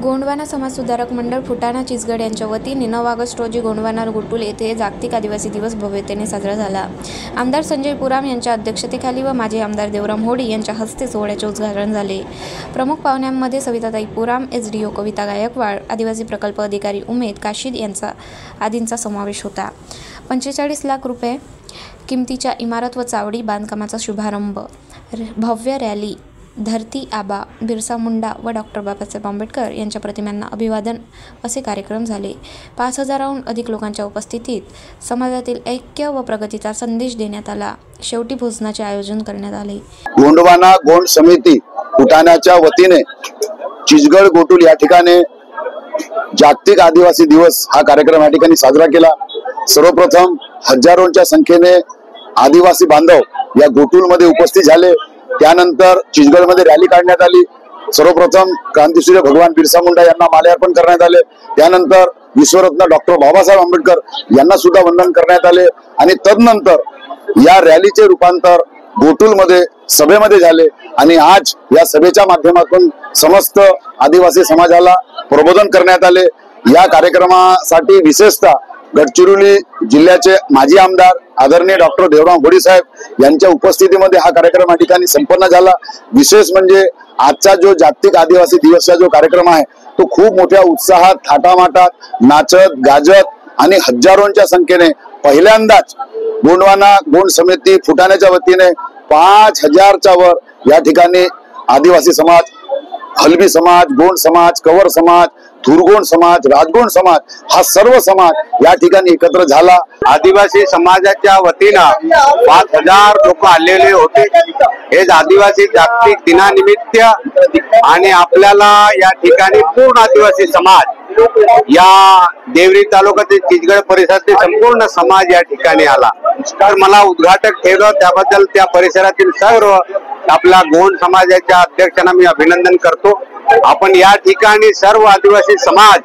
गोंडवाना समाजसुधारक मंडळ फुटाणा चिचगड यांच्या वतीने 9 ऑगस्ट रोजी गोंडवाना गुटुल येथे जागतिक आदिवासी दिवस भव्यतेने साजरा झाला। आमदार संजय पुराम यांच्या अध्यक्षतेखाली व माजी आमदार देवराम होडी यांच्या हस्ते सोहळ्याचे उद्घाटन झाले। प्रमुख पाहुण्यांमध्ये सविताताई पुराम, एसडीओ कविता गायकवाड, आदिवासी प्रकल्प अधिकारी उमेद काशीद यांचा आदींचा समावेश होता। 45 लाख रुपये किमतीच्या इमारत व चावडी बांधकामाचा शुभारंभ, भव्य रॅली, धरती आबा, बिरसा मुंडा व डॉक्टर बाबासाहेब आंबेडकर यांच्या प्रतिमांना अभिवादन असे कार्यक्रम झाले। 5000हून अधिक लोकांच्या उपस्थितीत समाजातील ऐक्य व प्रगतीचा संदेश देण्यात आला। शेवटी भोजनाचे आयोजन करण्यात आले। गोंडवाना गोंड समिती फुटाण्याच्या वतीने चिचगड गोटुल या ठिकाणी जागतिक आदिवासी दिवस हा कार्यक्रम या ठिकाणी साजरा केला। सर्वप्रथम हजारोंच्या संख्येने आदिवासी बांधव या गोटुल मध्ये उपस्थित झाले। त्यानंतर चिचगड मध्ये रॅली काढण्यात आली। सर्वप्रथम क्रांतीसूर्य भगवान बिरसा मुंडा यांना माल्यार्पण करण्यात आले। त्यानंतर विश्वरत्न डॉक्टर बाबासाहेब आंबेडकर यांना सुद्धा वंदन करण्यात आले आणि तदनंतर या रॅलीचे रूपांतर गोटुल मध्ये सभेमध्ये झाले आणि आज या सभेच्या माध्यमातून समस्त आदिवासी समाजाला प्रबोधन करण्यात आले। या कार्यक्रमासाठी विशेषतः गडचिरोली जिल्ह्याचे माजी आमदार आदरणीय डॉक्टर देवराम होडी साहेब यांच्या उपस्थितीमध्ये हा कार्यक्रम या ठिकाणी संपन्न झाला। विशेष म्हणजे आजचा जो जागतिक आदिवासी दिवसचा जो कार्यक्रम आहे तो खूप मोठ्या उत्साहात, थाटामाटात, नाचत गाजत आणि हजारोंच्या संख्येने पहिल्यांदाच गोंडवाना गोंड समिती फुटाण्याच्या वतीने 5000च्या वर या ठिकाणी आदिवासी समाज, हलबी समाज, गोंड समाज, कवर समाज, थुरगोंड समाज, राजगोंड समाज हा सर्व समाज या ठिकाणी एकत्र झाला। आदिवासी समाजाच्या वतीनं 5000 लोक आलेले होते। हे आदिवासी जागतिक दिनानिमित्त आणि आपल्याला या ठिकाणी पूर्ण आदिवासी समाज, या देवरी तालुक्यातील चिचगड परिसरातील संपूर्ण समाज या ठिकाणी आला। तर मला उद्घाटक ठेवलं त्याबद्दल त्या परिसरातील सर्व आपल्या गोंड समाजाच्या अध्यक्षांना मी अभिनंदन करतो। आपण या ठिकाणी सर्व आदिवासी समाज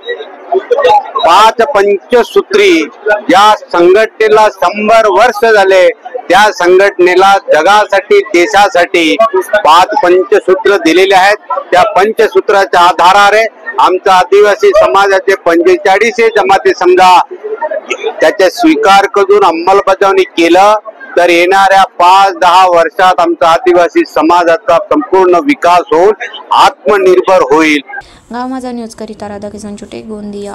5 पंचसूत्री या संघटनेला 100 वर्ष झाले, त्या संघटनेला जगासाठी, देशासाठी 5 पंचसूत्र दिलेले आहेत। त्या पंचसूत्राच्या आधाराने आमचा आदिवासी समाजाचे 45 जमाती समजा त्याचे स्वीकार करून अंमलबजावणी केलं तर येणाऱ्या 5-10 वर्षात आमचा आदिवासी समाजाचा संपूर्ण विकास होऊन आत्मनिर्भर होईल। गाव माझा न्यूज करिता राधाकिशन चुटे, गोंदिया।